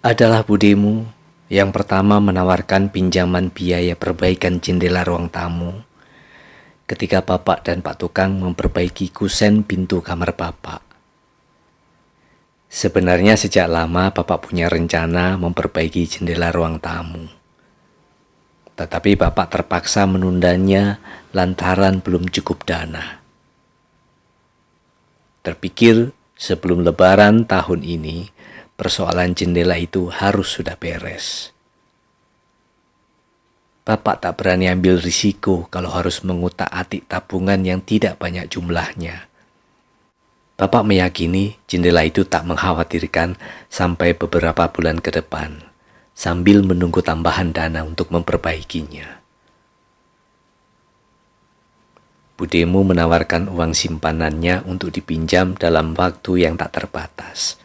adalah budemu yang pertama menawarkan pinjaman biaya perbaikan jendela ruang tamu ketika Bapak dan Pak Tukang memperbaiki kusen pintu kamar Bapak. Sebenarnya sejak lama Bapak punya rencana memperbaiki jendela ruang tamu. Tetapi Bapak terpaksa menundanya lantaran belum cukup dana. Terpikir sebelum Lebaran tahun ini, persoalan jendela itu harus sudah beres. Bapak tak berani ambil risiko kalau harus mengutak-atik tabungan yang tidak banyak jumlahnya. Bapak meyakini jendela itu tak mengkhawatirkan sampai beberapa bulan ke depan, sambil menunggu tambahan dana untuk memperbaikinya. Budemu menawarkan uang simpanannya untuk dipinjam dalam waktu yang tak terbatas,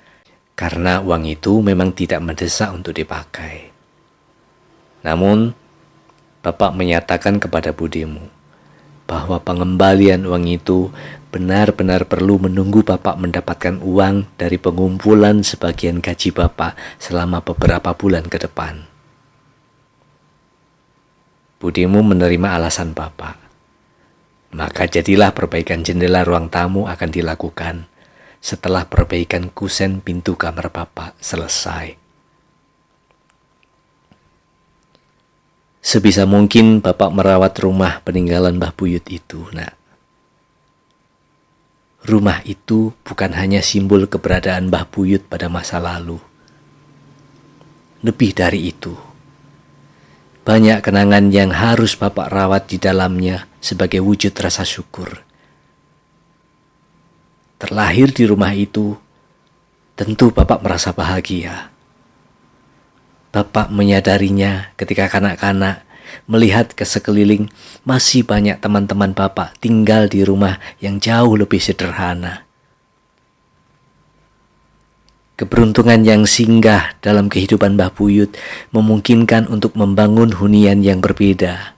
karena uang itu memang tidak mendesak untuk dipakai. Namun, Bapak menyatakan kepada budemu bahwa pengembalian uang itu benar-benar perlu menunggu Bapak mendapatkan uang dari pengumpulan sebagian gaji Bapak selama beberapa bulan ke depan. Budemu menerima alasan Bapak. Maka jadilah perbaikan jendela ruang tamu akan dilakukan setelah perbaikan kusen pintu kamar Bapak selesai. Sebisa mungkin Bapak merawat rumah peninggalan Mbah Buyut itu, Nak. Rumah itu bukan hanya simbol keberadaan Mbah Buyut pada masa lalu. Lebih dari itu, banyak kenangan yang harus Bapak rawat di dalamnya sebagai wujud rasa syukur. Terlahir di rumah itu, tentu Bapak merasa bahagia. Bapak menyadarinya ketika kanak-kanak melihat ke sekeliling masih banyak teman-teman Bapak tinggal di rumah yang jauh lebih sederhana. Keberuntungan yang singgah dalam kehidupan Mbah Buyut memungkinkan untuk membangun hunian yang berbeda.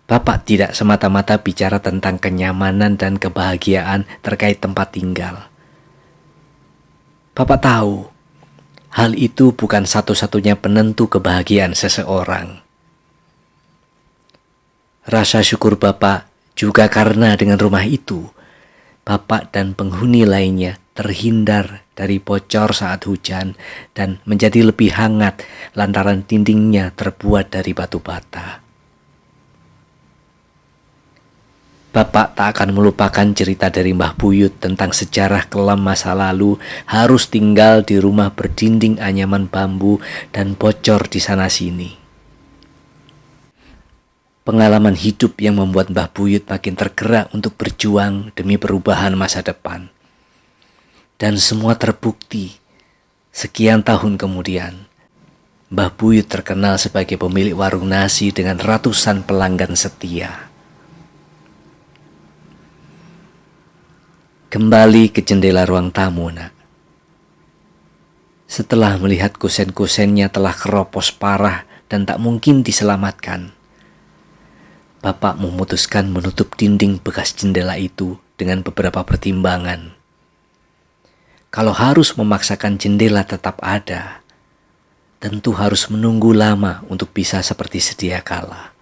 Bapak tidak semata-mata bicara tentang kenyamanan dan kebahagiaan terkait tempat tinggal. Bapak tahu, hal itu bukan satu-satunya penentu kebahagiaan seseorang. Rasa syukur Bapak juga karena dengan rumah itu, Bapak dan penghuni lainnya terhindar dari bocor saat hujan dan menjadi lebih hangat lantaran dindingnya terbuat dari batu bata. Bapak tak akan melupakan cerita dari Mbah Buyut tentang sejarah kelam masa lalu harus tinggal di rumah berdinding anyaman bambu dan bocor di sana-sini. Pengalaman hidup yang membuat Mbah Buyut makin tergerak untuk berjuang demi perubahan masa depan. Dan semua terbukti. Sekian tahun kemudian, Mbah Buyut terkenal sebagai pemilik warung nasi dengan ratusan pelanggan setia. Kembali ke jendela ruang tamu, Nak. Setelah melihat kusen-kusennya telah keropos parah dan tak mungkin diselamatkan, Bapak memutuskan menutup dinding bekas jendela itu dengan beberapa pertimbangan. Kalau harus memaksakan jendela tetap ada, tentu harus menunggu lama untuk bisa seperti sedia kala.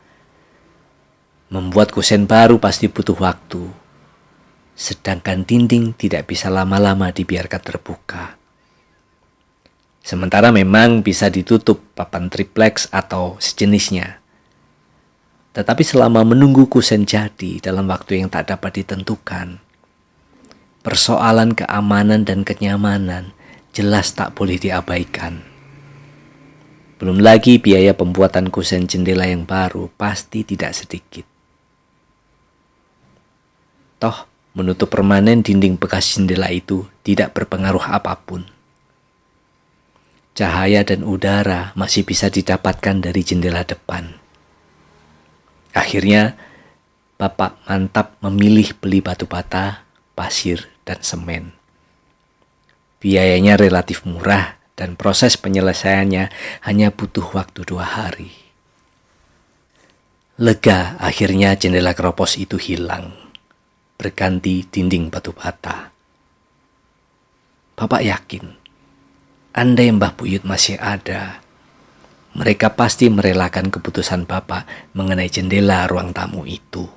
Membuat kusen baru pasti butuh waktu, sedangkan dinding tidak bisa lama-lama dibiarkan terbuka. Sementara memang bisa ditutup papan triplex atau sejenisnya. Tetapi selama menunggu kusen jadi dalam waktu yang tak dapat ditentukan, persoalan keamanan dan kenyamanan jelas tak boleh diabaikan. Belum lagi biaya pembuatan kusen jendela yang baru pasti tidak sedikit. Toh, menutup permanen dinding bekas jendela itu tidak berpengaruh apapun. Cahaya dan udara masih bisa didapatkan dari jendela depan. Akhirnya, Bapak mantap memilih beli batu bata, pasir, dan semen. Biayanya relatif murah dan proses penyelesaiannya hanya butuh waktu 2 hari. Lega akhirnya jendela keropos itu hilang, berganti dinding batu bata. Bapak yakin andai Mbah Buyut masih ada, mereka pasti merelakan keputusan Bapak mengenai jendela ruang tamu itu.